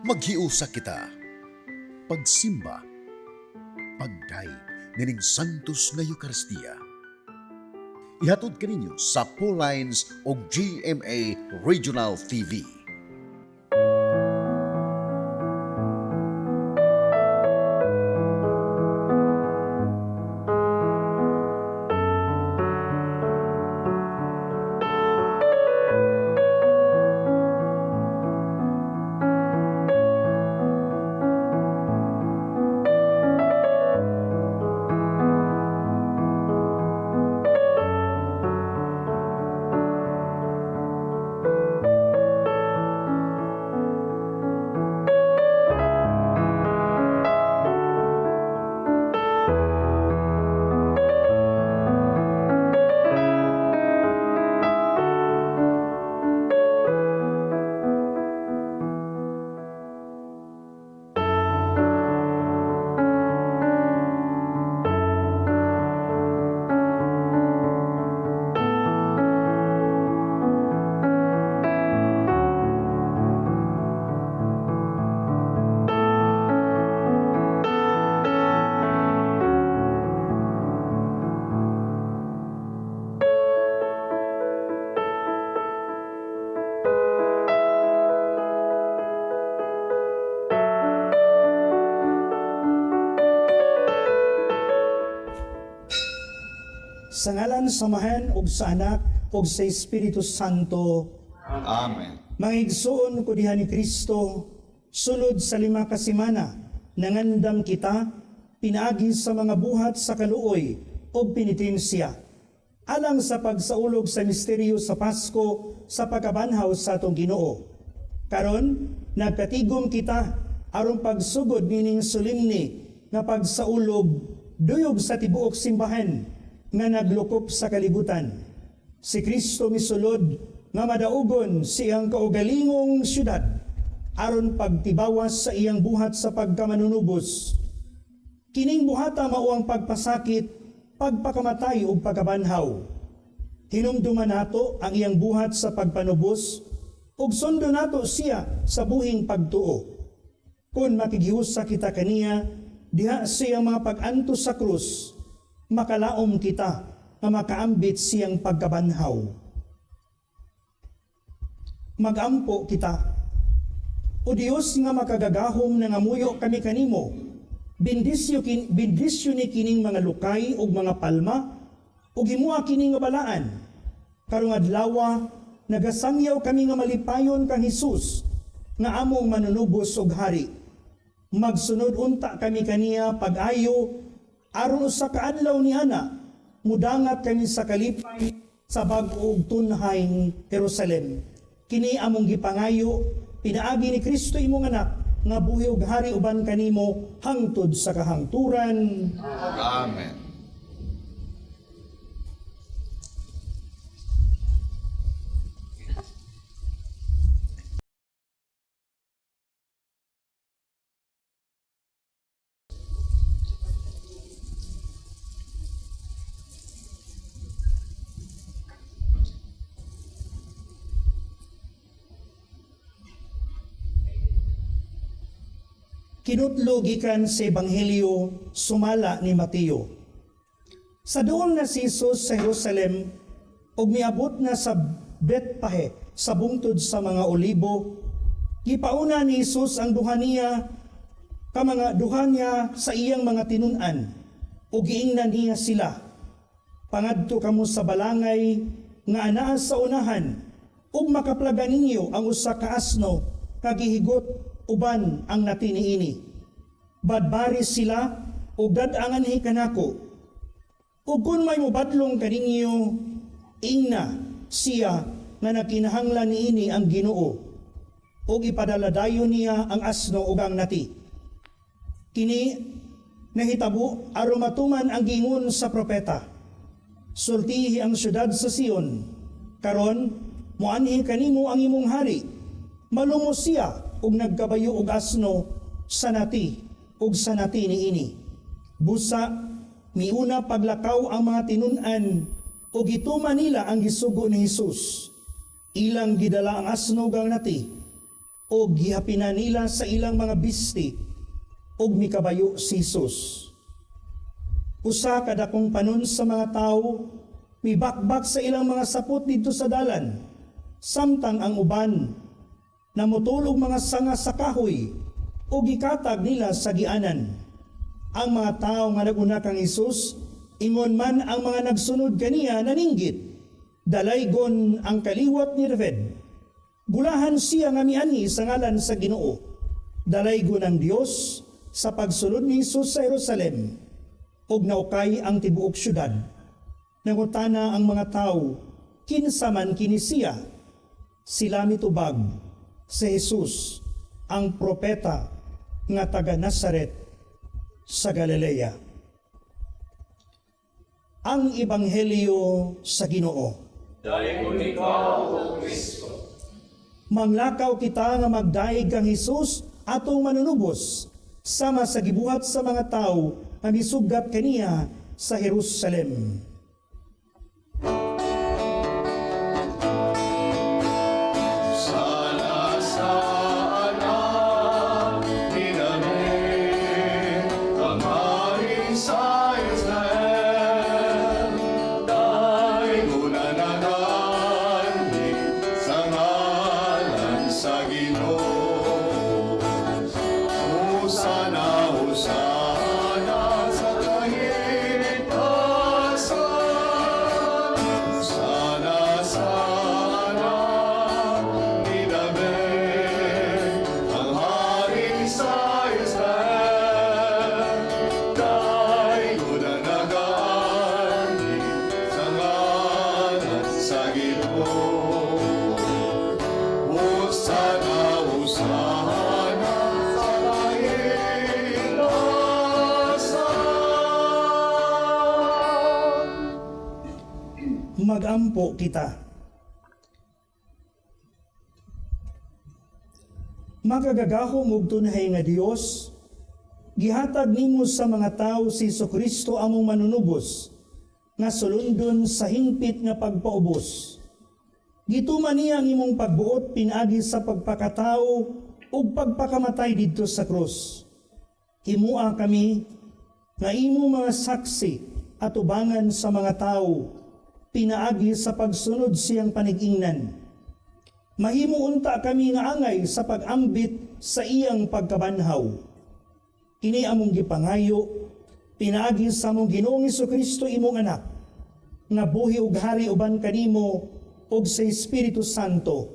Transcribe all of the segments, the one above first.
Maghiusa kita. Pagsimba, pagday nining Santos nga Eucharistia. Ihatod kaninyo sa Paul Lines o GMA Regional TV. Sa ngalan samahan ug sa anak ug sa Espiritu Santo. Amen. Mga igsoon ko diha ni Kristo, sulod sa 5 ka semana, nangandam kita, pinaagi sa mga buhat sa kaluoy o penitensya. Alang sa pagsaulog sa misteryo sa Pasko sa pagkabanhaw sa atong Ginoo. Karon, nagkatigom kita aron pagsugod nining solemne nga pagsaulog duyog sa tibuok simbahan nga naglukop sa kalibutan. Si Kristo misulod nga madaugon sa iyang kaugalingong syudad aron pagtibawas sa iyang buhat sa pagkamanunubos. Kining buhata mao ang pagpasakit, pagpakamatay ug pagkabanhaw. Hinumduman nato ang iyang buhat sa pagpanubos ug sundo nato siya sa buhing pagtuo. Kung makigiusa kita kaniya diha sa iyang mga pag-antos sa krus, makalaom kita na makaambit siyang pagkabanhaw. Magampo kita. O Diyos nga makagagahom na ngamuyo kami kanimo, bendisyo ni kining mga lukay ug mga palma, ug himuha kining nga balaan. Karong adlaw nagasangyaw kami nga malipayon kang Hesus nga among manunubos ug hari. Magsunod unta kami kaniya pag-ayo aron sa kaadlaw ni ana, mudangat kami sa kalipay sa bag-o ug tunhayng Jerusalem. Kini among gipangayo, pinaagi ni Kristo imong anak, nga buhi ug hari uban kanimo hangtod sa kahangturan. Amen. Kinutlo gikan sa Ebanghelyo sumala ni Mateo. Sa doon na si Jesus sa Jerusalem ug miabot na sa Betpahe sa bungtod sa mga olibo, gipauna ni Jesus ang duha niya sa iyang mga tinun-an ug giingnan niya sila. Pangadto kamo sa balangay nga anaa sa unahan ug makaplaga ninyo ang usa ka asno kagihigot uban ang natiniini. Badbari sila ug dad-anganhi kanako. Ug kun may mubadlong kaninyo, ingna siya nga nakinahanglan niini ang Ginoo. Ug ipadaladayon niya ang asno ug ang nati. Kini nahitabo aron matuman ang gingon sa propeta. Sultihi ang syudad sa Sion, karon muanhi kanimo ang imong hari. Malumos siya ug nagkabayo og asno sa nati ug sa nati niini. Busa miuna paglakaw ang mga tinun-an ug gituman nila ang gisugo ni Hesus. Ilang gidala ang asno gang nati. o gihapina nila sa ilang mga bisti o mikabayo si Jesus. Usa kada kong panon sa mga tao, mibakbak sa ilang mga sapot dito sa dalan, samtang ang uban, namutulog mga sanga sa kahoy, o gikatag nila sa gianan. Ang mga tao nga naguna kang Hesus, ingon man ang mga nagsunod kaniya naninggit, dalaygon ang kaliwat ni Raved. Gulahan siya nga miani sa ngalan sa Ginoo. Dalaygon ang Dios sa pagsulod ni Hesus sa Jerusalem, og naukay ang tibuok syudad. Nangutana ang mga tao, kinsa man kini siya? Sila mitubag si Jesus, ang propeta nga taga Nazaret sa Galilea. Ang Ebanghelyo sa Ginoo. Dayon ikaw, O Kristo. Manglakaw kita nga magdaig kang Hesus atong manunubos, sama sa gibuhat sa mga tao nga misugat kaniya sa Jerusalem. Magampo kita. Makagagahom og tunhay nga Dios, gihatag nimo sa mga tao si Jesucristo among manunubos, nga sulundon sa hingpit nga pagpaubos. Gituman niya ang imong pagbuot pinaagi sa pagpakatao ug pagpakamatay didto sa krus. Himua kami nga imo mga saksi at ubangan sa mga tao, pinaagi sa pagsunod siyang panigingnan. Mahimuunta kami nga angay sa pag-ambit sa iyang pagkabanhaw. Kini among gipangayo, pinaagi sa among Ginoong Jesucristo imong anak, nga buhi ug hari uban kanimo ug sa Espiritu Santo,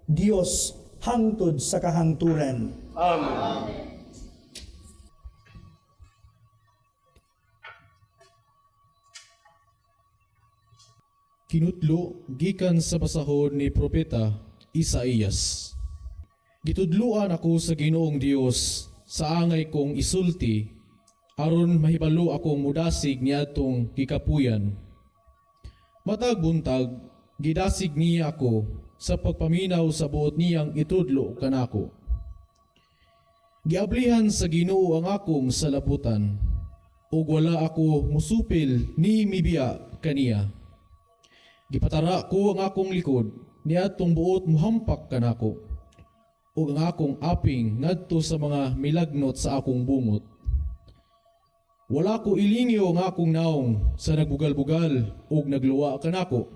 Dios hangtod sa kahangturan. Amen. Kinutlo gikan sa basahon ni propeta Isaías. Gitudluan ako sa Ginoong Dios sa angay kong isulti aron mahibalo akong mudasig niadtong gikapuyan. Matag buntag gidasig niya ako sa pagpaminaw sa buot niyang itudlo kanako. Giablihan sa Ginoo ang akong salaputan ug wala ako musupil ni mibiya kaniya. Gipatara ko ang akong likod, niadtong buot muhampak kanako, ug ang akong aping ngadto sa mga milagnot sa akong bungot. Wala ko ilingyo ang akong naong sa nagbugal-bugal ug nagluwa kanako.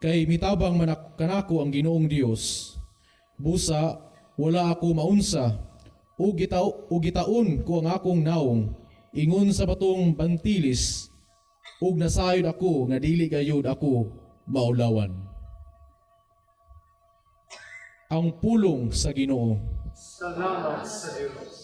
Kay mitabang manak kanako ang Ginoong Dios. Busa, wala ako maunsa, ug gitaon ko ang akong naong, ingon sa batong bantilis, ug nasayod ako nga dili gayud ako maulawan. Ang pulong sa Ginoo. Salamat sa Diyos.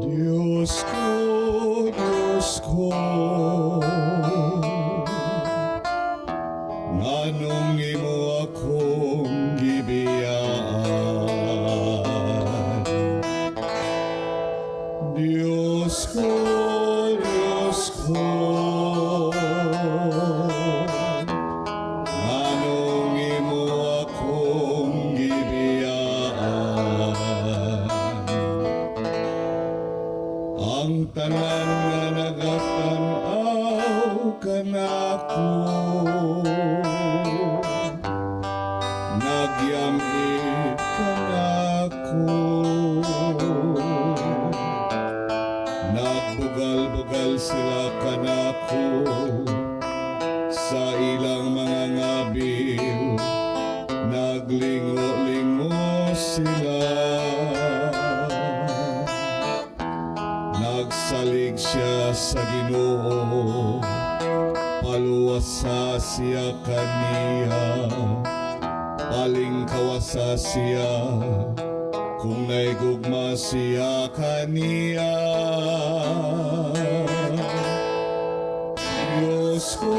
Diyos ko, nganong imo akong gibiyaan. Diyos ko, nganong imo akong gibiyaan. Ang siya kaniya, paling kawasa siya, kung naigugma siya kaniya. Diyos ko,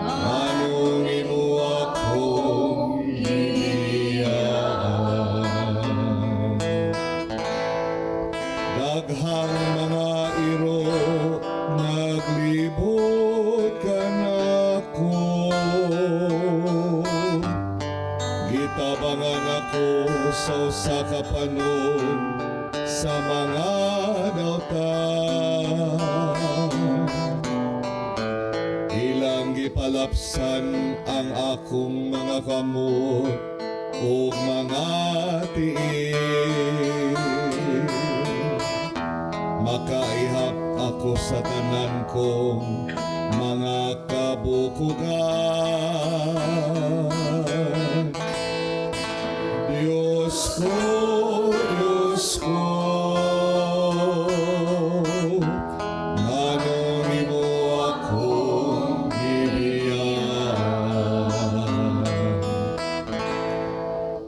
anong imo akong giliyaan. Daghang mga iro naglibot ka nako, gitabangan ako sa usa ka panon sa mga dautan. Ilang gipalapsan ang akong mga kamot o mga tiil, makaihap ako sa tanan kong mga kabukugan. Diyos ko, anong imo akong gibiyaan.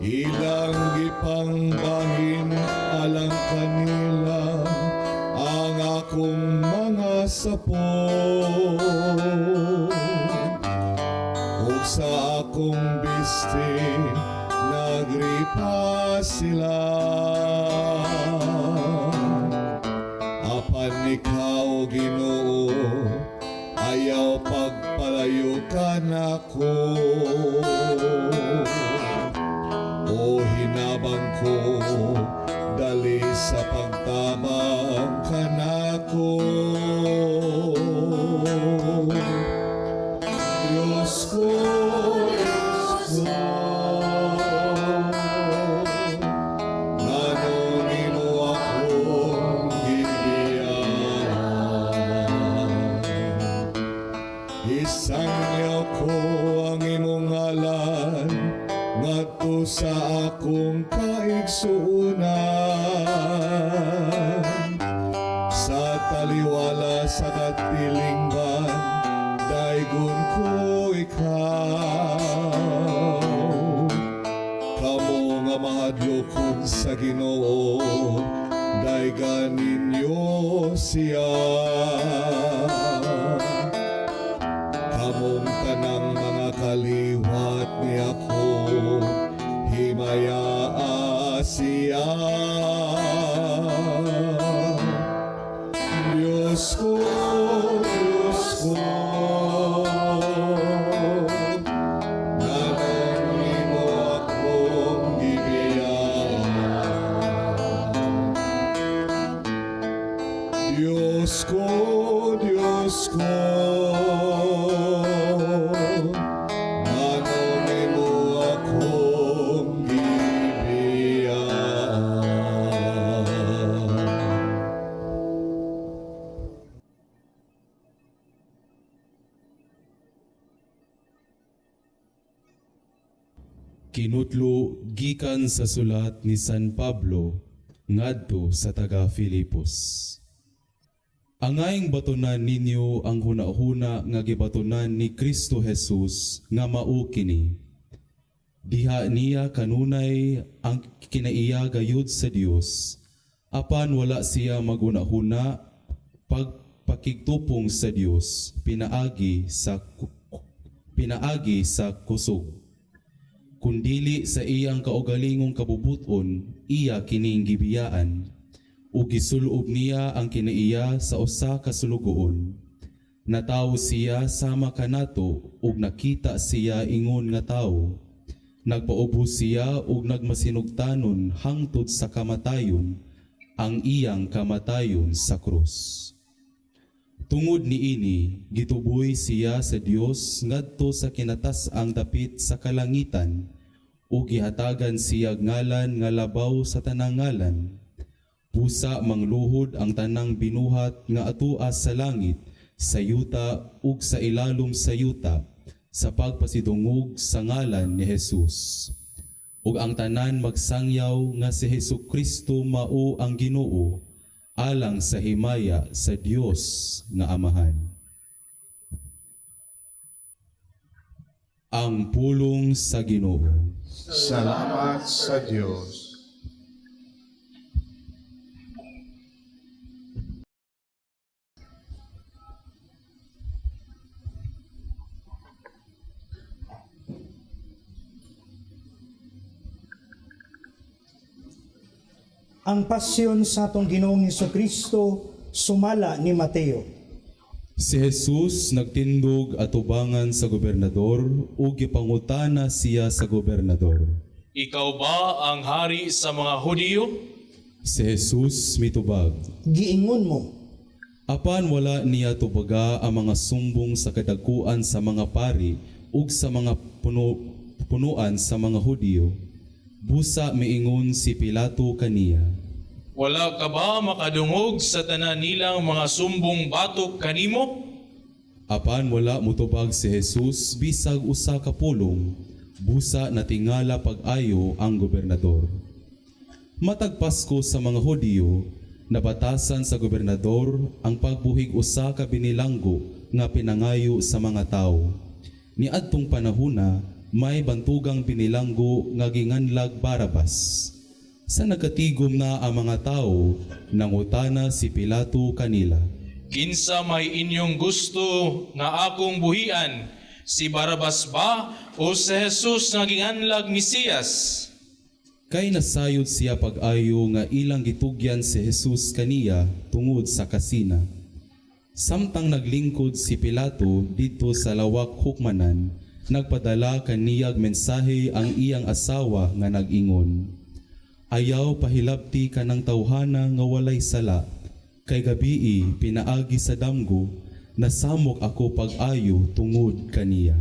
Ilang gipangbahin alang kanila ang akong mga sapon, ug sa akong biste nagripa sila. Apan ikaw, Ginoo, ayaw pagpalayo ka nako. O hinabang ko, dali sa pagtabang ka nako. Diyos ko, anong imo akong gibiyaan. Isangyaw ko ang imong ngalan ngadto sa akong kaigsuunan, sa taliwala sa katilingban daygon ko ikaw. Kamo nga mahadlokon sa Ginoo, daygan ninyo siya. Kamong tanang mga kaliwat ni ako, himaya siya. Diyos ko, anong imo akong gibiyaan. Diyos ko, anong imo akong gibiyaan. Kinutlo gikan sa sulat ni San Pablo ngadto sa taga Filipos. Angayng batunan ninyo ang hunahuna nga gibatunan ni Kristo Jesus nga mao kini. Diha niya kanunay ang kinaiya gayud sa Dios, apan wala siya magunahuna pagpakigtupong sa Dios pinaagi sa kusog. Kundili sa iyang kaugalingong kabubuton, iya kining gibiyaan, ug gisulob niya ang kinaiya sa usa ka sulugoon. Natawo siya sama kanato ug nakita siya ingon nga tawo. Nagpaubos siya ug nagmasinugtanon hangtod sa kamatayon, ang iyang kamatayon sa krus. Tungod niini, gituboy siya sa Dios ngadto sa kinatas-ang dapit sa kalangitan, ug gihatagan siya ngalan nga labaw sa tanang ngalan. Pusa mangluhod ang tanang binuhat nga atua sa langit, sa yuta ug sa ilalom sa yuta, sa pagpasidungog sa ngalan ni Jesus. Ug ang tanan magsangyaw nga si Hesukristo mao ang Ginoo, alang sa himaya sa Dios nga Amahan. Ang pulong sa Ginoo. Salamat sa Diyos. Ang pasyon sa atong Ginoong Hesukristo sumala ni Mateo. Si Jesus nagtindog atubangan sa gobernador ug gipangutana siya sa gobernador. Ikaw ba ang hari sa mga Hudyo? Si Jesus mitubag, Giingon mo, apan wala niya tubaga ang mga sumbong sa kadakuan sa mga pari ug sa mga punuan sa mga Hudyo. Busa miingon si Pilato kaniya. Wala ka ba makadungog sa tanan nilang mga sumbong batok kanimo? Apan wala mutubag si Jesus bisag usa ka pulong, busa natingala pag-ayo ang gobernador. Matag Pasko sa mga Hudyo, nabatasan sa gobernador ang pagbuhig usa ka binilanggo nga pinangayo sa mga tao. Niadtong panahona, may bantugang binilanggo nga ginganlag Barabas. Sa nagatigom na ang mga tao, nangutana si Pilato kanila. Kinsa may inyong gusto nga akong buhian? Si Barabas ba o si Jesus nga ginganlag Mesiyas? Kay nasayod siya pag-ayo nga ilang gitugyan si Jesus kaniya tungod sa kasina. Samtang naglingkod si Pilato dito sa lawak hukmanan, nagpadala kaniyag mensahe ang iyang asawa nga nag-ingon. Ayaw pahilabti ka ng tawhana nga walay sala, kay gabii pinaagi sa damgo, nasamok ako pag-ayo tungod kaniya.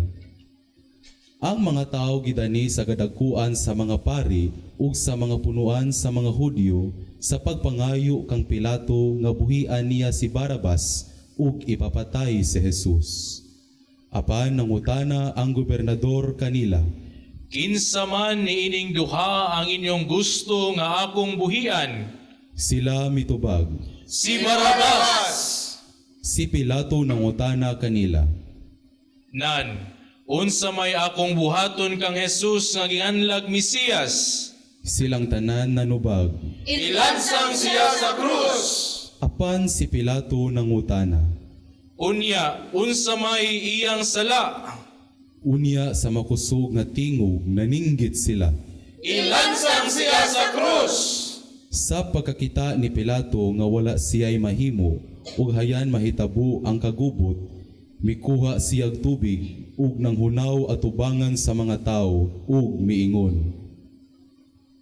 Ang mga tao gidani sa gadagkuan sa mga pari ug sa mga punuan sa mga Hudyo sa pagpangayo kang Pilato nga buhian niya si Barabas ug ipapatay si Jesus. Apan nangutana ang gobernador kanila. Kinsa man niining duha ang inyong gusto nga akong buhian? Sila mitubag. Si Barabas! Si Pilato nangutana kanila. Nan, unsa may akong buhaton kang Jesus nga ginganlag Mesiyas? Silang tanan nanubag. Ilansang siya sa krus! Apan si Pilato nangutana. Unya, unsa may iyang sala? Unya sa makusog nga tingog naninggit sila. Ilansang siya sa krus! Sa pagkakita ni Pilato nga wala siya'y mahimo ug hayan mahitabo ang kagubot, mikuha siyag tubig ug nanghunaw atubangan sa mga tao ug miingon.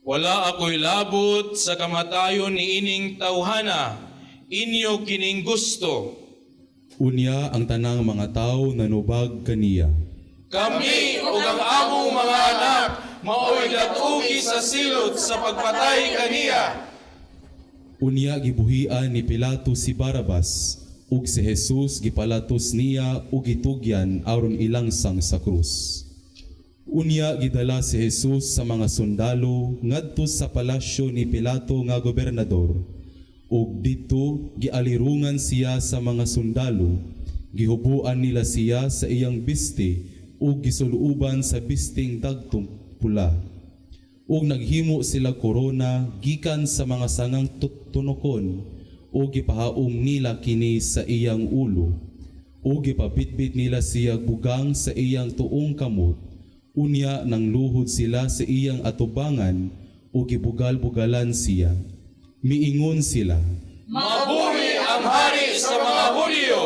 Wala ako'y labot sa kamatayon ni ining tawhana, inyo kining gusto. Unya ang tanang mga tao nanubag kaniya. Kami ug ang among mga anak mao'y datugi sa silot sa pagpatay kaniya. Unya gibuhian ni Pilato si Barabas ug si Jesus gipalatos niya ug gitugyan aron ilangsang sa krus. Unya gidala si Jesus sa mga sundalo ngadto sa palasyo ni Pilato nga gobernador. Ug dito gialirungan siya sa mga sundalo, gihubuan nila siya sa iyang biste ug gisuluban sa bisting dagtong pula. Ug naghimo sila korona gikan sa mga sangang tunokon ug gipahaom nila kini sa iyang ulo. Ug gipabitbit nila siya bugang sa iyang tuong kamot. Unya nang luhod sila sa iyang atubangan ug gibugal-bugalan siya. Miingon sila. Mabuhi ang hari sa mga Hudyo!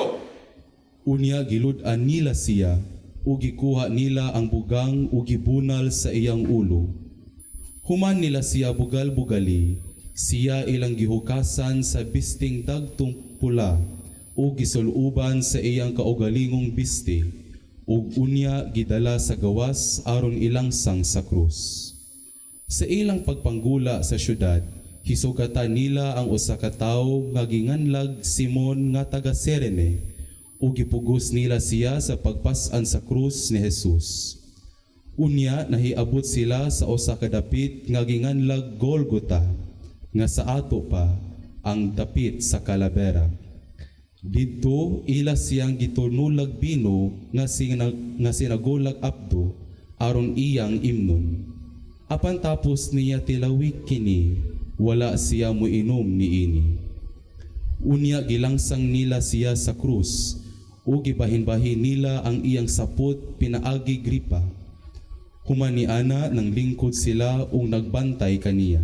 Unya gilud-an nila siya ug gikuha nila ang bugang ug gibunal sa iyang ulo. Human nila siya bugal-bugali, siya ilang gihukasan sa bisting dagtong pula ug gisuluban sa iyang kaugalingong biste ug unya gidala sa gawas aron ilangsang sa krus. Sa ilang pagpanggula sa syudad, hisugatan nila ang usa ka tawo nga ginganlag Simon nga taga Cirene ug gipugos nila siya sa pagpas-an sa krus ni Jesus. Unya nahiabot sila sa usa ka dapit nga ginganlag Golgota nga sa ato pa ang dapit sa kalabera. Dito ila siyang gitunulag bino nga sinagulag abdo aron iyang imnon. Apan tapos niya tilawik kini, wala siya moinom niini. Unya gilangsang nila siya sa krus, o gibahin-bahin nila ang iyang sapot pinaagi gripa. Humaniana ng lingkod sila ug nagbantay kaniya.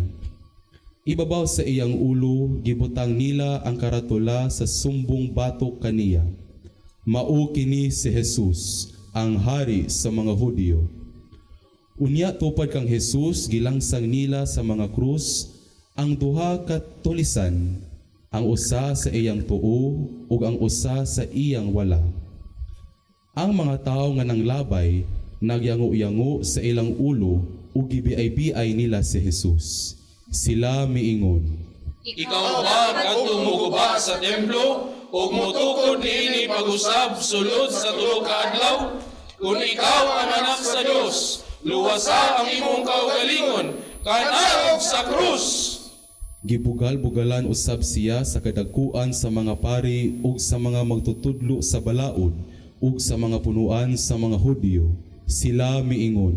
Ibabaw sa iyang ulo, gibutang nila ang karatula sa sumbong batok kaniya. Mao kini si Jesus, ang hari sa mga Hudyo. Unya tupad kang Jesus, gilangsang nila sa mga krus ang duha ka tulisan, ang usa sa iyang tuo ug ang usa sa iyang wala. Ang mga tawo nga nanglabay nagyango-yango sa ilang ulo ug gibiay-biay nila si Jesus. Sila miingon, Ikaw ba kadtong muguba sa templo ug motukod niini pag-usab sulod sa tulo ka adlaw? Kung ikaw ang anak sa Dios, luwasa ang imong kaugalingon kanaog sa krus. Gibugal-bugalan usab siya sa kadagkuan sa mga pari ug sa mga magtutudlo sa balaod ug sa mga punuan sa mga Hudyo. Sila miingon,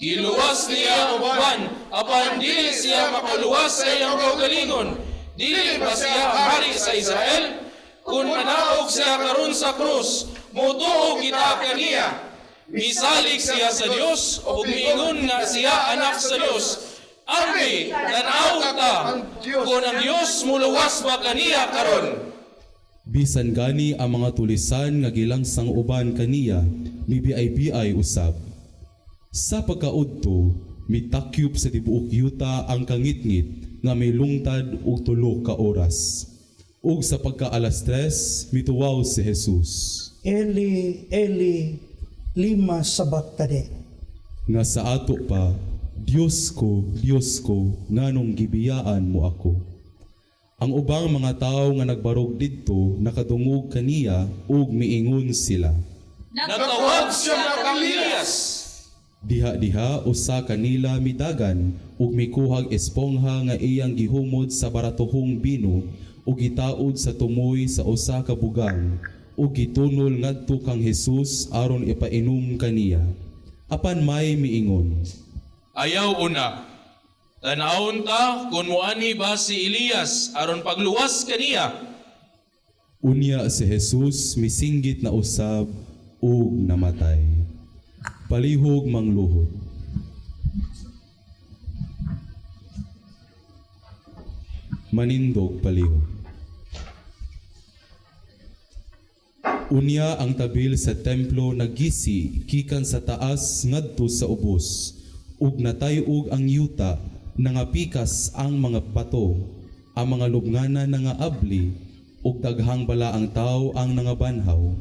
Giluwas niya ang uban, apan dili siya makaluwas sa iyang kaugalingon. Dili ba siya ang hari sa Israel? Kung manaog siya karon sa krus, motuog kita kaniya. Misalig siya sa Dios ug miingon nga siya anak sa Dios. Ambi, tanaw ta, kung ang Diyos muluwas ba kaniya karon. bisan gani ang mga tulisan nga gilangsang uban kaniya, mibiay-biay usab. Sa pagkaudto, mitakyop sa tibuok yuta ang kangitngit nga may lungtad og 3 ka oras. Ug sa pagka-alas 3, mituwaw si Jesus. Eli, Eli, lima sabachthani. Nga sa ato pa, Diyos ko, nganong gibiyaan mo ako. Ang ubang mga tao nga nagbarog didto nakadungog kaniya ug miingon sila. Natawag siya ng Elias. Diha-diha usa kanila midagan ug mikuhag espongha nga iyang gihumod sa baratohong bino ug gitaod sa tumoy sa usa ka bugang ug gitunol ngadto kang Jesus aron ipainom kaniya. Apan may miingon, Ayaw una. Tanawon ta kung muani ba si Elias aron pagluwas kaniya. unya si Jesus misinggit na usab ug namatay. Palihog mangluhod. Manindog palihog. Unya ang tabil sa templo nagisi gikan sa taas ngadto sa ubos ug natayog ang yuta nangapikas ang mga bato, ang mga lubnganan nga abli ug daghang bala ang tao ang nangabanhaw.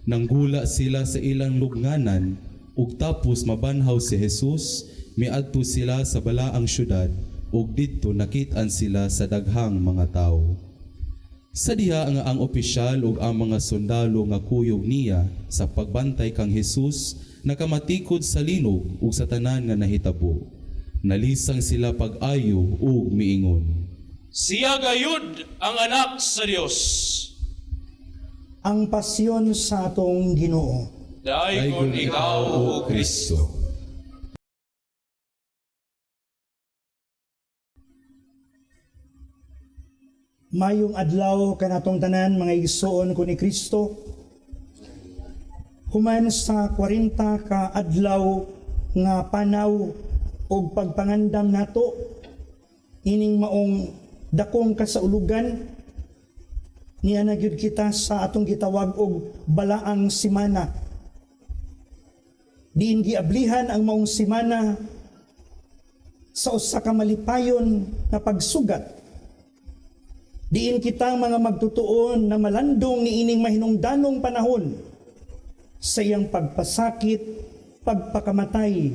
Nanggula sila sa ilang lubnganan ug tapos mabanhaw si Jesus, miadto sila sa balaang syudad ug didto nakit-an sila sa daghang mga tao. Sa diha nga ang opisyal ug ang mga sundalo nga kuyog niya sa pagbantay kang Jesus nakamatikod sa linog ug sa tanan nga nahitabo. Nalisang sila pag-ayo ug miingon, Siya gayud ang anak sa Dios. Ang pasyon sa atong Ginoo. Dayon ikaw o Kristo. Mayong adlaw kanatong tanan mga igsoon ko ni Kristo. Human sa 40 ka adlaw nga panaw og pagpangandam nato ining maong dakong kasaulugan niya na gyud kita sa atong gitawag og balaang simana. Diin giablihan ang maong simana sa usa ka malipayon na pagsugat. Diin kitang mga magtutuon na malandong ni ining mahinungdanong panahon sa iyang pagpasakit, pagpakamatay,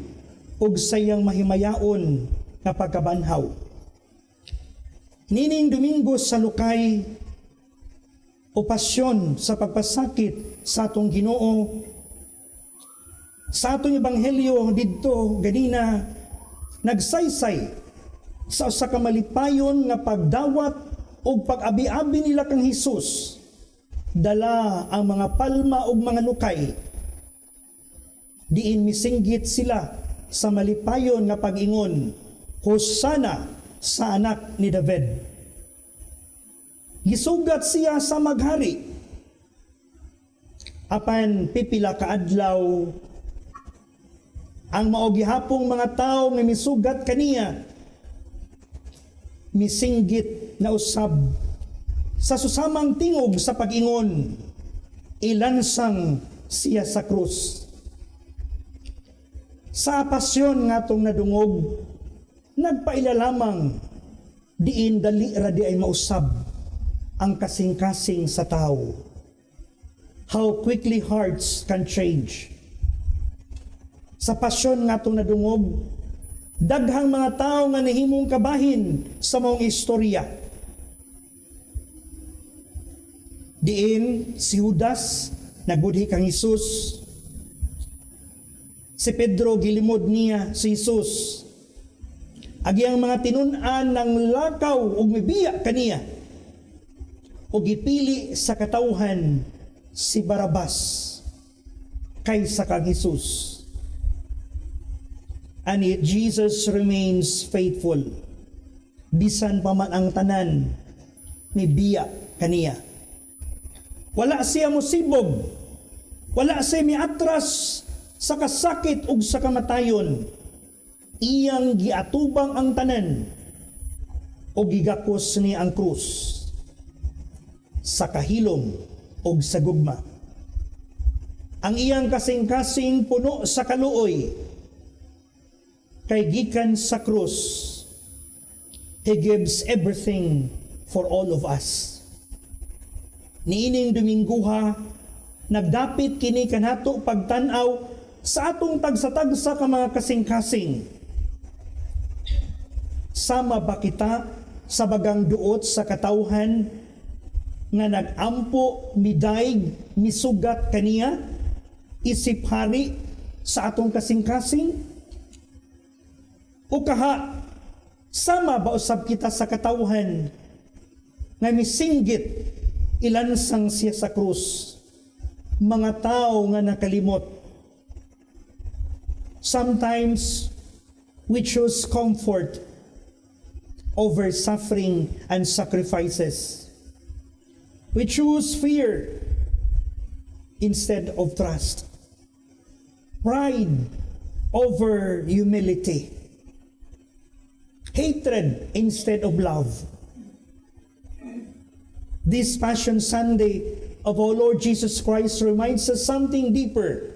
ug sa iyang mahimayaon na pagkabanhaw. Nining Domingo sa Lukay, o pasyon sa pagpasakit sa atong Ginoo, sa atong ebanghelyo didto ganina nagsaysay sa usa ka malipayon nga pagdawat ug pag-abi-abi nila kang Hesus, dala ang mga palma ug mga lukay. Diin misinggit sila sa malipayon nga pag-ingon, Hosana sa anak ni David. Gisugat siya sa maghari. Apan pipila ka adlaw, ang mao gihapong mga tawo nga misugat kaniya, misinggit na usab sa susamang tingog sa pag-ingon, ilansang siya sa krus. Sa pasyon nga tong nadungog, nagpaila lamang diin dali ra di ay mausab ang kasing-kasing sa tao. How quickly hearts can change. Sa pasyon nga tong nadungog, daghang mga tao nga nahimong kabahin sa maong istorya. Diin si Judas nagudhi kang Hesus. Si Pedro gilimod niya si Hesus. Agi ang mga tinun-an ng lakaw ug mibiya kaniya. O gipili sa katawhan si Barabas kaysa kang Hesus. And yet Jesus remains faithful. Bisan pa man ang tanan, mibiya kaniya. Wala siya musibog. Wala siya miatras sa kasakit ug sa kamatayon. Iyang giatubang ang tanan o gigakos ni ang krus sa kahilom ug sa gugma. Ang iyang kasing-kasing puno sa kaluoy kay gikan sa krus. He gives everything for all of us. Niining Domingguha, nagdapit kini kanato pagtan-aw sa atong tagsa-tagsa ka mga kasing-kasing. Sama ba kita sa bagang duot sa katawhan nga nagampo, midayg, misugat kaniya, isip hari sa atong kasing-kasing? O kaha, sama ba usab kita sa katawhan nga misinggit ilansang siya sa krus, mga tao nga nakalimot? Sometimes we choose comfort over suffering and sacrifices. We choose fear instead of trust, pride over humility, hatred instead of love. This Passion Sunday of our Lord Jesus Christ reminds us something deeper.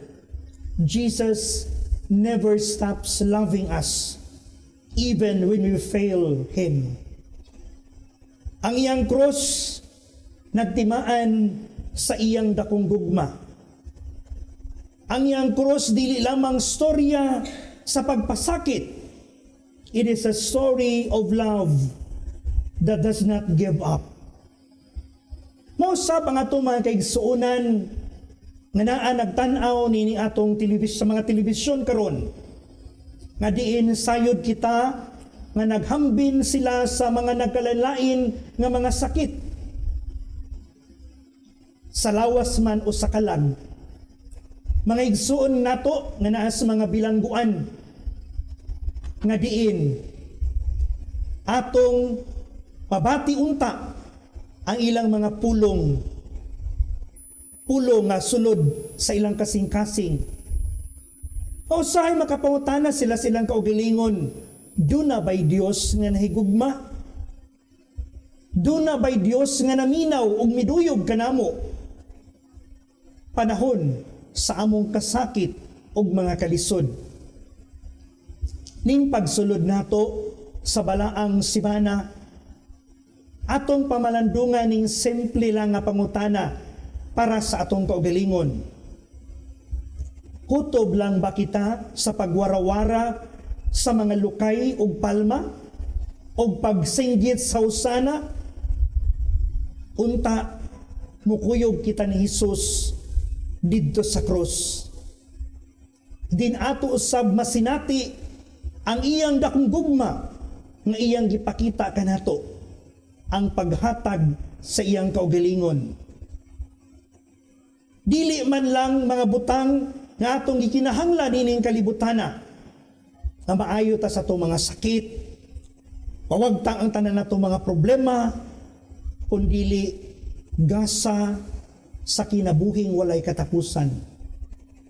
Jesus never stops loving us, even when we fail Him. Ang iyang krus nagtimaan sa iyang dakong gugma. Ang iyang krus dili lamang storya sa pagpasakit. It is a story of love that does not give up. Mausap ang atong mga kaigsuonan nga naa nagtan-aw nini atong sa mga telebisyon karon, nga diin sayod kita nga naghambin sila sa mga nagkalalain nga mga sakit, sa lawas man o sa kalag. Mga igsuon nato nga naa sa mga bilangguan, nga diin atong pabati unta ang ilang mga pulong nga sulod sa ilang kasing-kasing. O sahay makapangutana silang kaugalingon, duna ba'y Dios nga nahigugma? Duna ba'y Dios nga naminaw ug miduyog kanamo? Panahon sa among kasakit ug mga kalisod. Ning pagsulod nato sa balaang simana, atong pamalandungan ning simple lang nga pangutana para sa atong kaugalingon. Kutob lang ba kita sa pagwarawara sa mga lukay ug palma ug pagsinggit sa usana? Unta mukuyog kita ni Hesus didto sa krus. Din ato usab masinati ang iyang dakong gugma nga iyang gipakita kanato. ang paghatag sa iyang kaugalingon. Dili man lang mga butang nga atong gikinahanglan ining kalibutana nga maayo ta sa itong mga sakit, pawagtang ang tanan na itong mga problema, kundili gasa sa kinabuhing walay katapusan,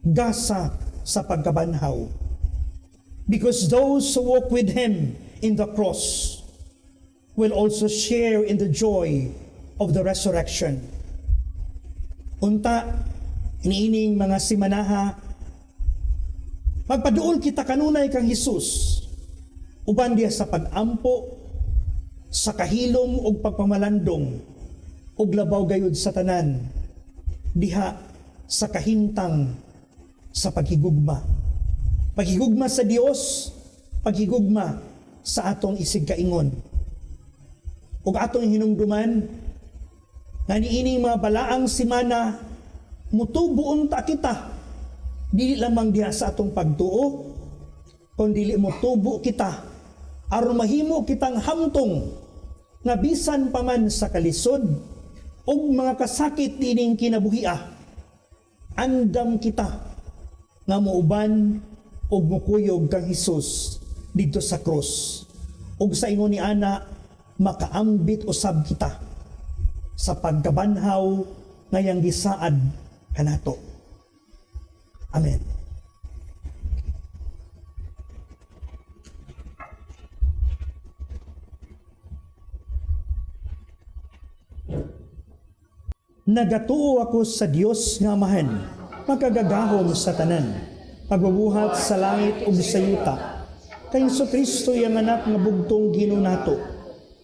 gasa sa pagkabanhaw. Because those who walk with Him in the cross will also share in the joy of the resurrection. Unta, iniining mga simanaha, magpaduol kita kanunay kang Hesus, uban diya sa pag-ampo, sa kahilom o pagpamalandong, o labaw gayud sa tanan, diha sa kahintang sa paghigugma. Paghigugma sa Dios, paghigugma sa atong isig kaingon. Ug atong hinumduman, nga niining mga balaang simana, mutubuon ta kita, dili lamang diha sa atong pagtuo, kundi mutubo kita, aron mahimo kitang hamtong, nga bisan pa man sa kalisod, o mga kasakit dining kinabuhia, andam kita, nga muuban, o mukuyog kang Hesus, dito sa krus. O sa ingon ni Ana, makaambit usab kita, sa pagkabanhaw ngayang gisaad kanato. Amen. Nagatuo ako sa Dios nga Amahan, magagagahom sa tanan, pagbubuhat sa langit ug sa yuta. Kay Kristo yang anak nga bugtong Ginoo nato,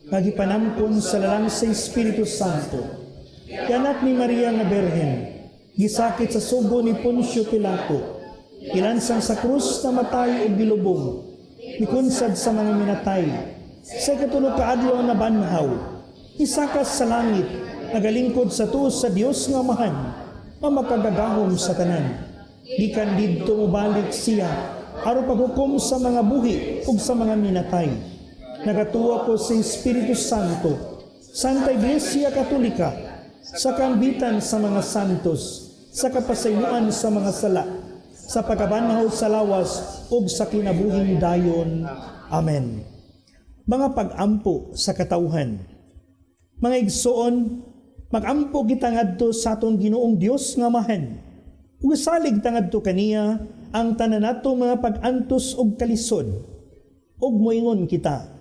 nagipanampon sa lalang sa Espiritu Santo. Anak ni Maria nga Berhen, gisakit sa sugo ni Poncio Pilato, ilansang sa krus na matay ug gilubong, mikunsad sa mga minatay, sa ikatulog kaadlaw na banhaw, isakas sa langit, nagalingkod sa tuos sa Dios nga Amahan, mamakagagahom sa tanan. Gikan didto mobalik siya, aron paghukom sa mga buhi ug sa mga minatay. Nagatuwa ko sa Espiritu Santo, Santa Iglesia Katolika, sa kambitan sa mga santos, sa kapasayloan sa mga sala, sa pagkabanhaw sa lawas ug sa kinabuhing dayon. Amen. Mga pag-ampo sa katawhan. Mga igsoon, mag-ampo kita ngadto sa atong Ginoong Dios nga Amahan. Ug salig tangadto kaniya ang tanan nato mga pag-antos ug kalisod. Ug moingon kita,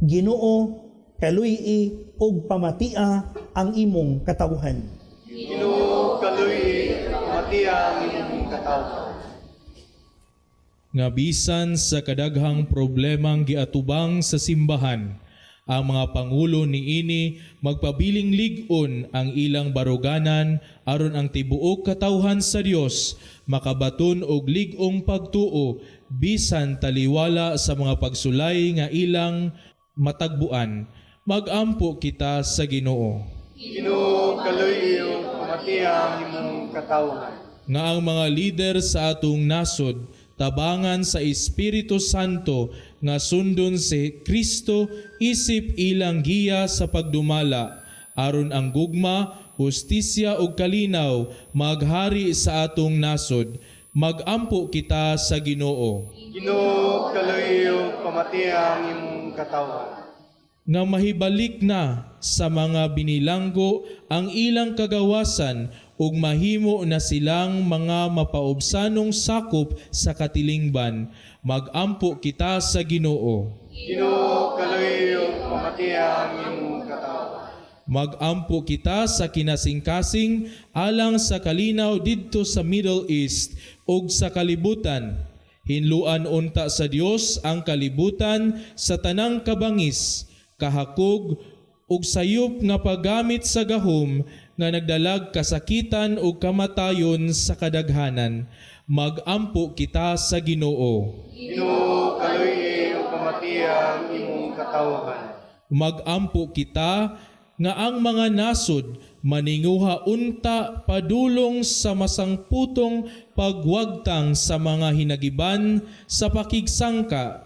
Ginoo, kaluy-i ug pamatia ang imong katawhan. Ginoo, kaluy, matia ang imong katawhan. Nga bisan sa kadaghang problemang giatubang sa simbahan, ang mga pangulo niini magpabiling lig-on ang ilang baruganan aron ang tibuok katawhan sa Dios makabaton og lig-ong pagtuo bisan taliwala sa mga pagsulay nga ilang matagbuan. Mag-ampo kita sa Ginoo. Ginoo, kaluy, matia ang imong katawhan. Nga ang mga lider sa atong nasod tabangan sa Espiritu Santo nga sundon si Kristo isip ilang giya sa pagdumala aron ang gugma, hustisya ug kalinaw maghari sa atong nasod. Mag-ampo kita sa Ginoo. Ginoo, kaluy, pamatia ang imong katawhan. Nga mahibalik na sa mga binilanggo ang ilang kagawasan ug mahimo na silang mga mapaubsanong sakop sa katilingban. Mag-ampo kita sa Ginoo. Ginoo, kaluy, pamatia ang imong katawhan. Mag-ampo kita sa kinasingkasing alang sa kalinaw didto sa Middle East ug sa kalibutan. Hinluan unta sa Dios ang kalibutan sa tanang kabangis, kahakog ug sayop nga paggamit sa gahom nga nagdalag kasakitan ug kamatayon sa kadaghanan. Mag-ampo kita sa Ginoo. Ginoo, kaluy, pamatia ang imong katawhan. Mag-ampo kita nga ang mga nasod maninguha unta padulong sa masangputong pagwagtang sa mga hinagiban sa pakigsangka,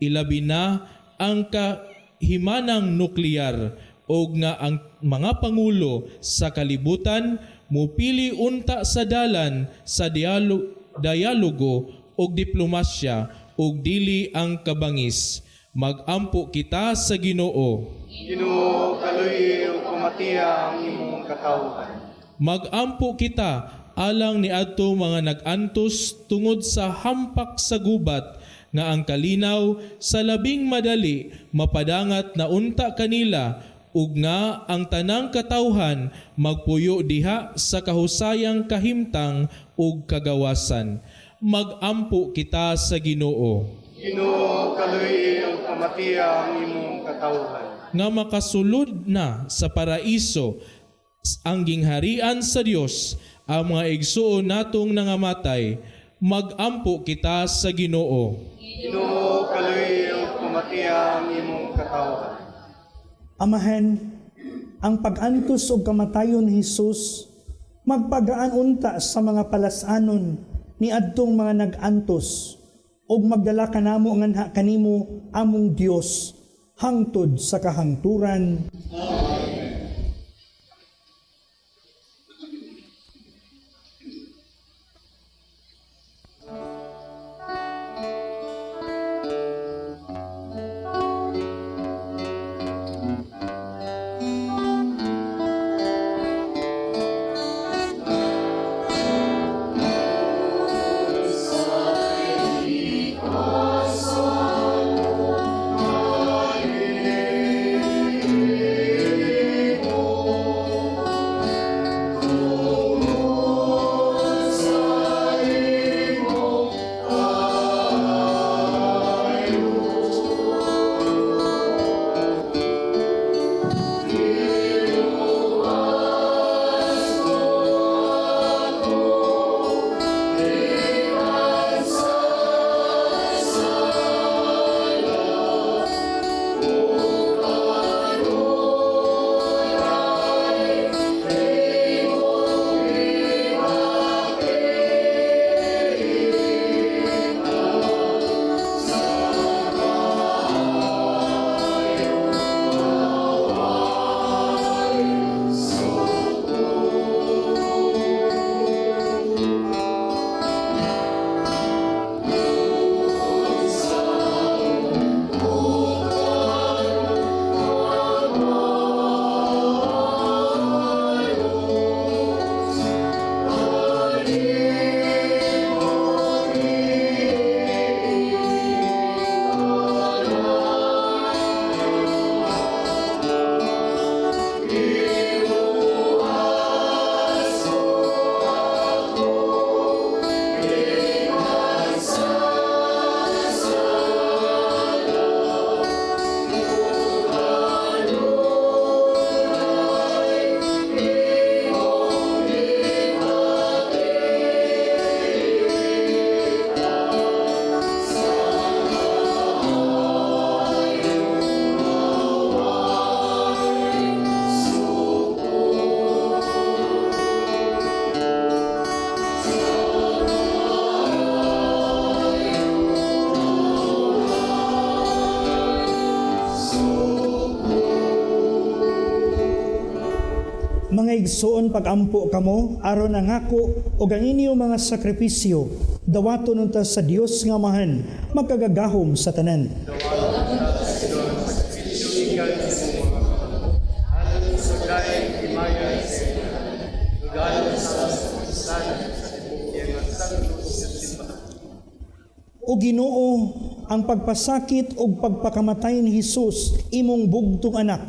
ilabi na ang kahimanang nuklear og nga ang mga pangulo sa kalibutan mupili unta sa dalan sa dialogo og diplomasya ug dili ang kabangis. Magampo kita sa Ginoo. Ginoo, kaluoy ug pamatiya ang imong katawhan. Magampo kita alang ni adto mga nag-antos tungod sa hampak sa gubat nga ang kalinaw sa labing madali mapadangat na unta kanila ug nga ang tanang katawhan magpuyo diha sa kahusayang kahimtang ug kagawasan. Magampo kita sa Ginoo. Ginoo, kaluoy ug pamatiya ang imong katawhan. Nga makasulod na sa paraiso ang gingharian sa Dios ang mga igsuon natong nangamatay. Magampo kita sa Ginoo. Ginoo, kaluoy ug pamatiya ang imong katawhan. Amahan, ang pag-antos o kamatayon ni Jesus, magpagaan unta sa mga palasanon ni adtong mga nag-antos, o magdala kanamo nganha kanimo among Dios, hangtod sa kahangturan. Mga igsoon pagampo kamo aron nangako og ang inyo mga sakripisyo dawaton unta sa Dios nga Amahan magkagagahom sa tanan. O Ginoo, ang pagpasakit o pagpakamatay ni Jesus imong bugtong anak,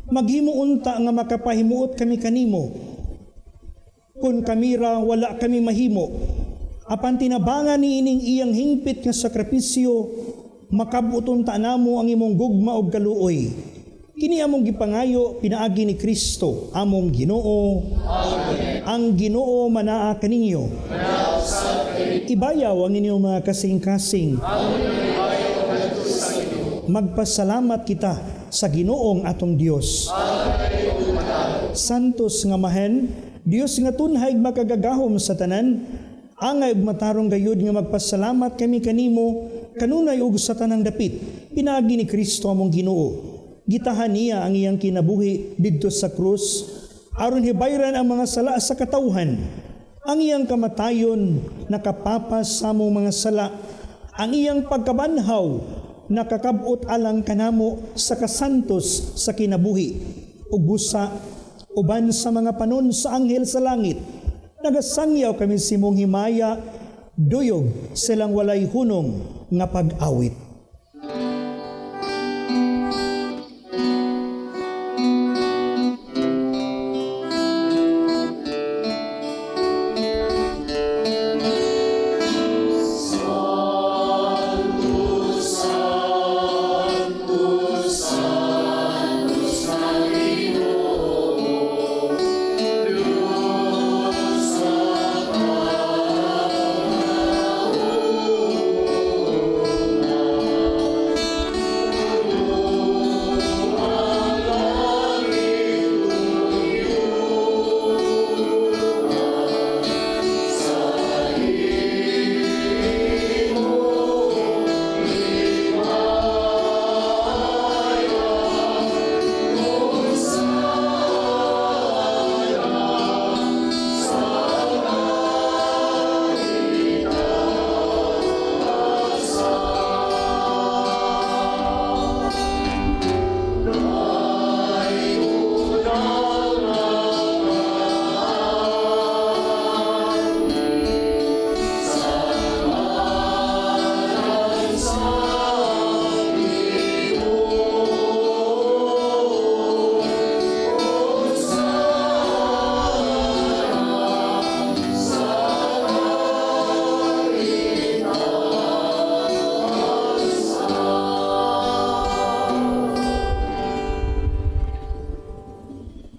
maghimo unta nga makapahimuot kami kanimo. Kung kamira wala kami mahimo, apan tinabangan ni ining iyang hingpit nga sakripisyo, makabuton ta namo ang imong gugma og kaluoy. Kini among gipangayo pinaagi ni Kristo, among Ginoo. Amen. Ang Ginoo manaa kaninyo. Ibayaw ang inyong mga kasing-kasing. Magpasalamat kita sa Ginoong atong Dios. Santos nga Amahan, Dios nga tunhay makagagahom sa tanan, angay ug matarong gayud nga magpasalamat kami kanimo kanunay ug sa tanang dapit. Pinaagi ni Kristo among Ginoo. Gitahan niya ang iyang kinabuhi didto sa krus, aron hibayran ang mga sala sa katawhan. Ang iyang kamatayon nakapapas sa among mga sala. Ang iyang pagkabanhaw nakakabot alang kanamo sa kasantos sa kinabuhi. Ug busa uban sa mga panon sa anghel sa langit, nagasangyaw kami simong himaya, duyog silang walay hunong nga pag-awit.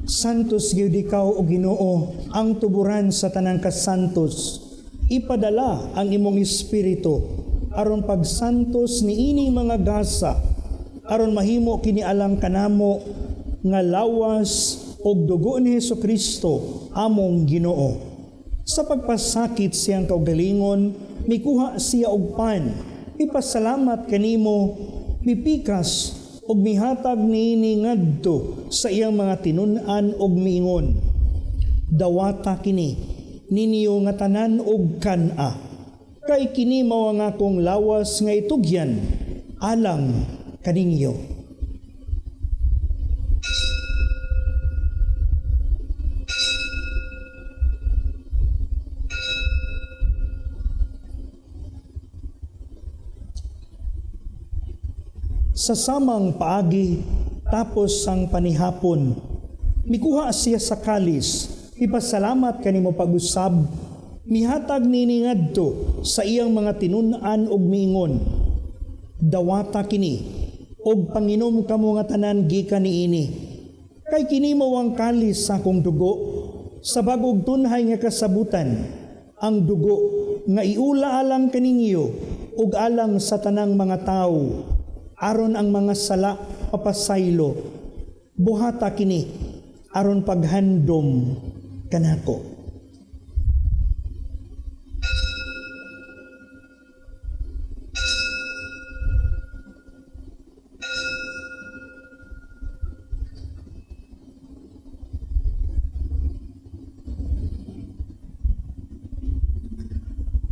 Santos gyud ikaw o Ginoo, ang tuburan sa tanang kasantos. Ipadala ang imong espiritu aron pagsantos niining mga gasa, aron mahimo kini alang kanamo nga lawas og dugo ni Hesukristo among Ginoo. Sa pagpasakit siyang kaugalingon, mikuha siya og pan, ipasalamat kanimo, mipikas ug mihatag niini ngadto sa iyang mga tinun-an ug miingon, dawata kini ninyo nga tanan og kan-a, kay kini mao nga akong lawas nga itugyan alang kaninyo. Sa samang paagi, tapos ang panihapon, mikuha siya sa kalis, ipasalamat kanimo pag-usab, mihatag nini ngadto sa iyang mga tinun-an ug miingon, dawata kini, og panginom kamo nga tanan gikan niini, kay kini mao ang kalis sa akong dugo, sa bagog tunhay nga kasabutan, ang dugo nga iula alang kaninyo ug alang sa tanang mga tawo, aron ang mga sala papasaylo, buhata kini aron paghandom kanako.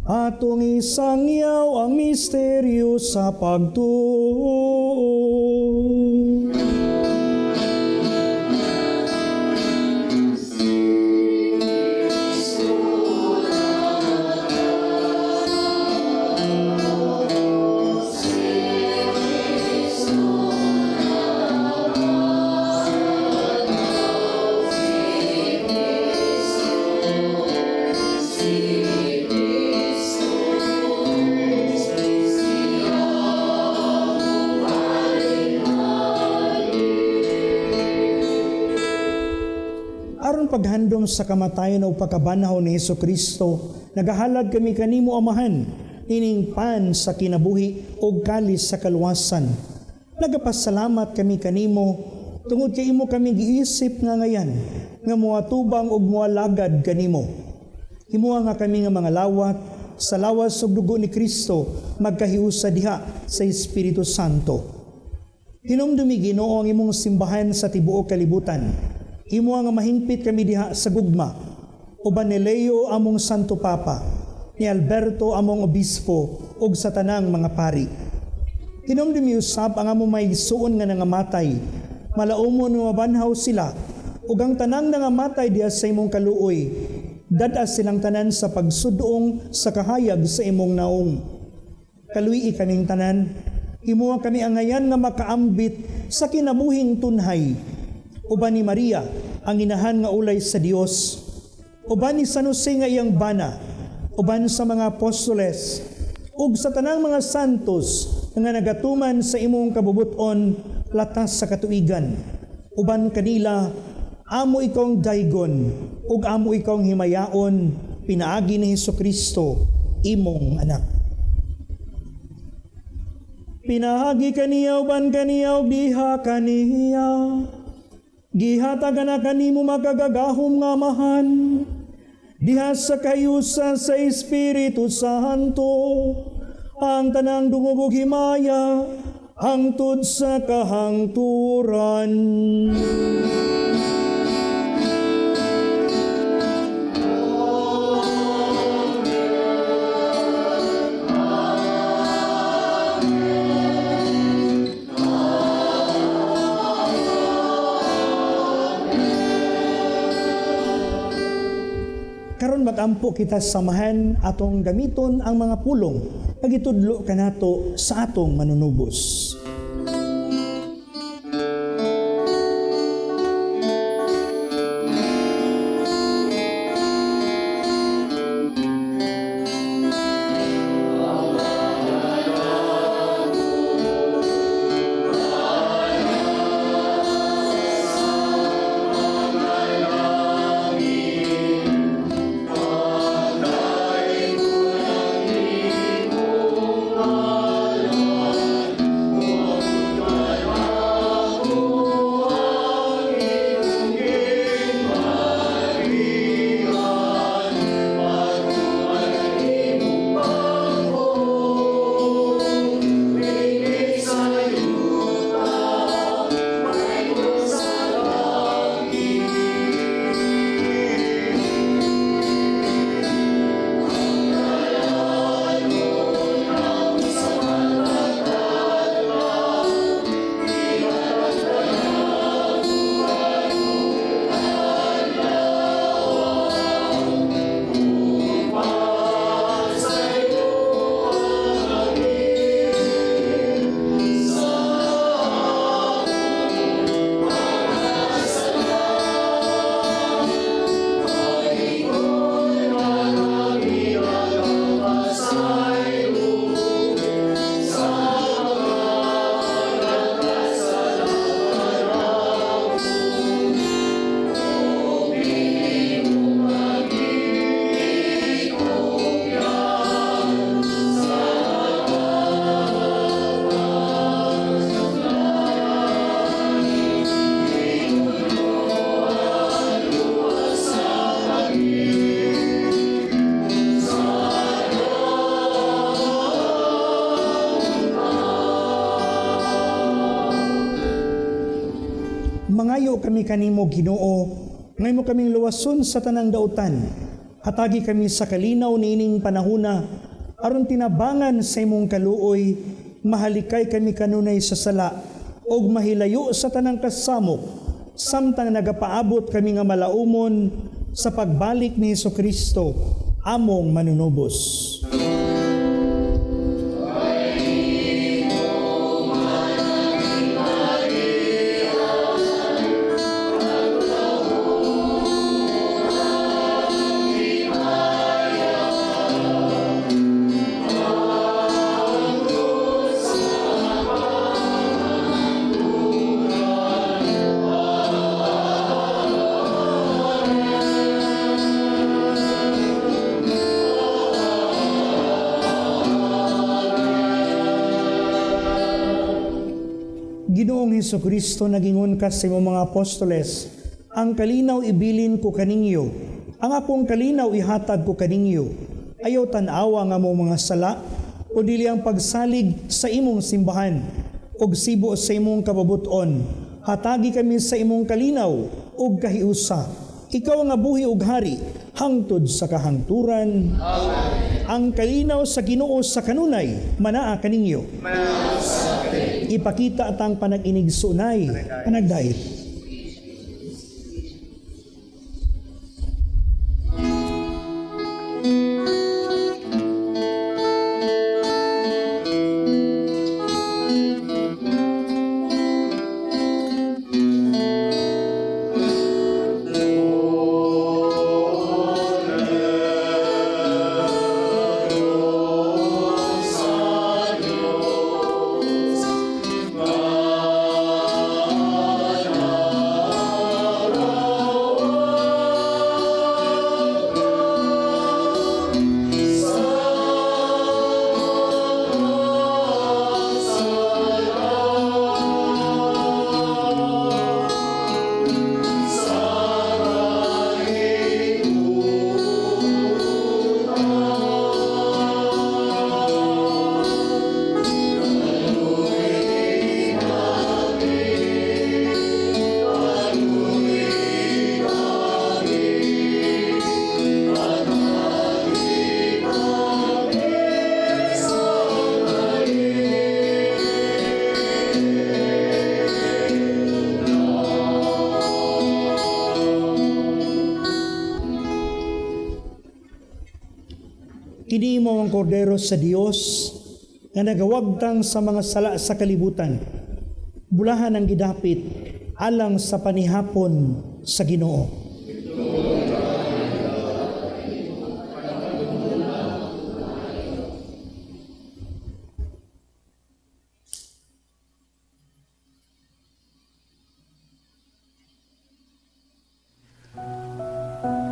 Atong isangyaw ang misteryo sa pagtuo. Aron paghandom sa kamatayon o pagkabanhaw ni Hesukristo, nagahalad kami kanimo Amahan, ining pan sa kinabuhi o kalis sa kaluwasan. Nagapasalamat kami kanimo, tungod kay imo kami giisip nga ngayan, nga muatubang og mualagad kanimo. Himuha nga kami nga mga lawat, sa lawas ug dugo ni Kristo, magkahiusa diha sa Espiritu Santo. Hinumdumi Ginoo ang imong simbahan sa tibuok kalibutan. Imo nga mahingpit kami diha sa gugma. Uban ni Leo among Santo Papa, ni Alberto among obispo ug sa tanang mga pari. Hinumdumi usab ang among may suon nga nangamatay. Malaumon nga mabanhaw sila ug ang tanang nangamatay diha sa imong kaluoy. Dadas silang tanan sa pagsudong sa kahayag sa imong naong. Kaluyi kaming tanan, imo kami angayan nga makaambit sa kinabuhing tunhay. Uban ni Maria, ang inahan nga ulay sa Dios. Uban ni San Jose nga iyang bana. Uban sa mga apostoles. Ug sa tanang mga santos nga nagatuman sa imong kabubuton latas sa katuigan. Uban kanila, amo ikong daygon, ug amo ikong himayaon, pinaagi ni Hesukristo, imong anak. Pinahagi kaniya uban kaniya ug diha kaniya. Gihatagan na kanimo makagagahom nga amahan. Diha sa kayusa sa Espiritu Santo, ang tanang dungog ug himaya, hangtod sa kahangturan. Karon magampo kita samahan atong gamiton ang mga pulong pagitudlo kanato sa atong manunubos. Mangayo kami kanimo Ginoo, ngay mo kaming luwason sa tanang dautan. Hatagi kami sa kalinaw niining panahuna, aron tinabangan sa imong kaluoy, mahalikay kami kanunay sa sala, og mahilayo sa tanang kasamok, samtang nagapaabot kami nga malaumon sa pagbalik ni Hesukristo, among manunubos. Ginoong Hesukristo, nagingon ka sa imong mga apostoles, ang kalinaw ibilin ko kaninyo, ang akong kalinaw ihatag ko kaninyo. Ayaw tanawa nga mo mga sala, o dili ang pagsalig sa imong simbahan. og sibo sa imong kababuton. Hatagi kami sa imong kalinaw ug kahiusa. Ikaw nga buhi ug hari hangtod sa kahangturan. Ang kalinaw sa Ginoo sa kanunay manaa kaninyo. Ipakita atang panag-inig sunay panagdait. Kini mo ang kordero sa Dios nga nagawagtang sa mga sala sa kalibutan. Bulahan ang gidapit alang sa panihapon sa Ginoo.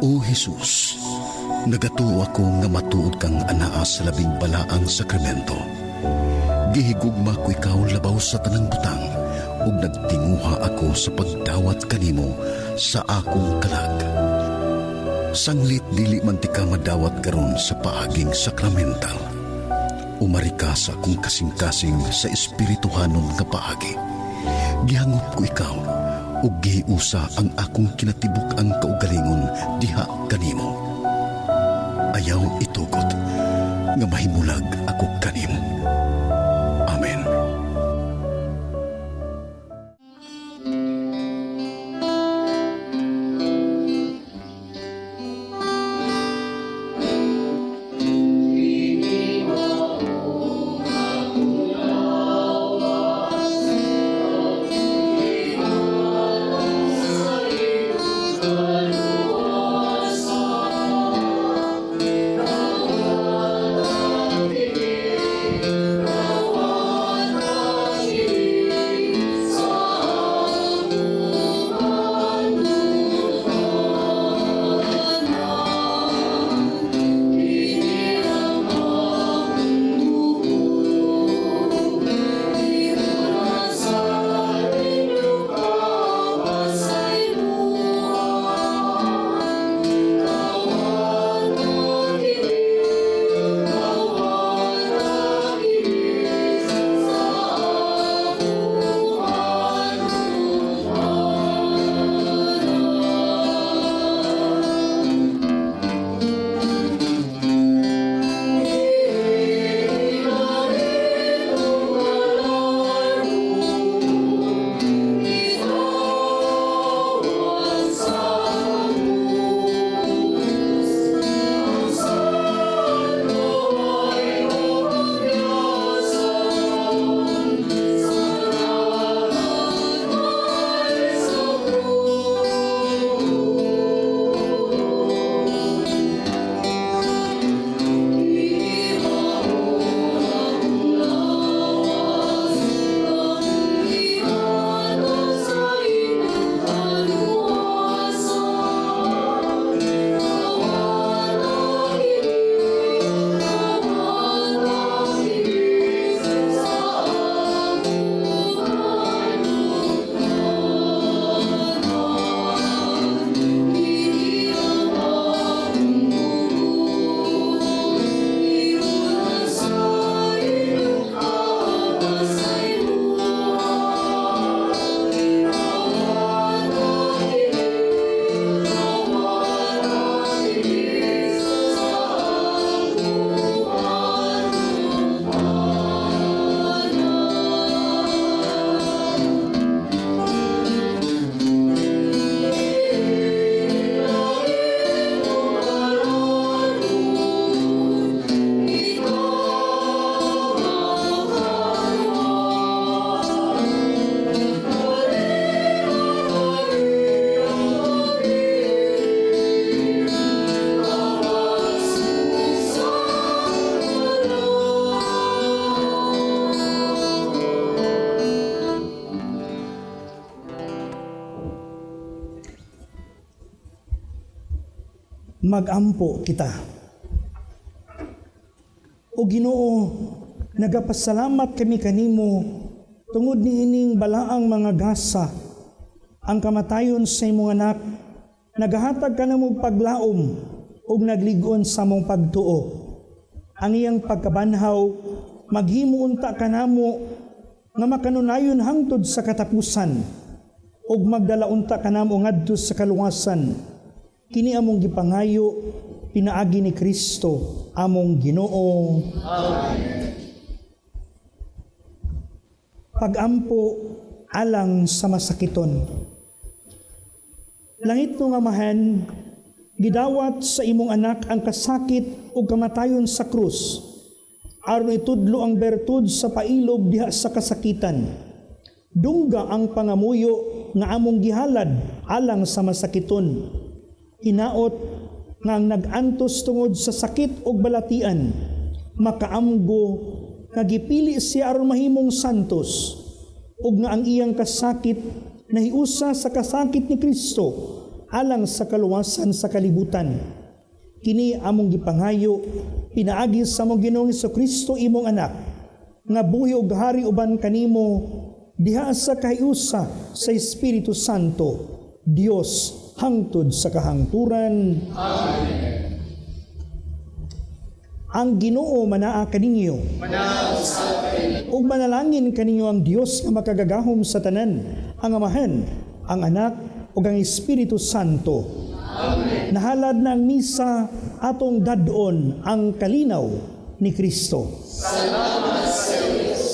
O Jesus, nagatuo ako nga matuod kang anaa sa labing balaang sakramento. Gihigugma ko ikaw labaw sa tanang butang, ug nagtinguha ako sa pagdawat kanimo sa akong kalag. Sanglit dili man ti ka madawat karon sa paaging sakramental. Umari ka sa akong kasing-kasing sa espirituhanon nga paagi. Gihangop ko ikaw, ug giusa ang akong kinatibuk ang kaugalingon diha kanimo. Ayaw itugot nga mahimulag ako kanimo. Amen. Magampo kita. O Ginoo, nagapasalamat kami kanimo tungod niining balaang mga gasa ang kamatayon sa imong anak, nagahatag ka na mong paglaom ug nagligon sa mong pagtuo. Ang iyang pagkabanhaw, maghimuunta ka namo nga makanunayon hangtod sa katapusan ug magdalaunta ka namo ngadto sa kaluwasan. Kini among gipangayo pinaagi ni Kristo among Ginoo. Amen. Pagampo alang sa masakiton. Langit no nga mahan, gidawat sa imong anak ang kasakit o kamatayon sa krus, aron itudlo ang bertud sa pailog diha sa kasakitan. Dungga ang pangamuyo nga among gihalad alang sa masakiton. Hinaot nga ang nag-antos tungod sa sakit o balatian, makaamgo nga gipili siya aron mahimong santos, ug nga ang iyang kasakit nahiusa sa kasakit ni Kristo alang sa kaluwasan sa kalibutan. Kini among gipangayo pinaagi sa among Ginoong Kristo imong anak, nga buhi ug hari uban kanimo diha sa kahiusa sa Espiritu Santo, Dios hangtod sa kahangturan. Amen. Ang Ginoo manaa kaninyo. Ug manalangin kaninyo ang Dios nga makagagahom sa tanan, ang Amahan, ang Anak, ug ang Espiritu Santo. Amen. Nahalad na ang misa atong dadon ang kalinaw ni Kristo. Salamat sa Diyos.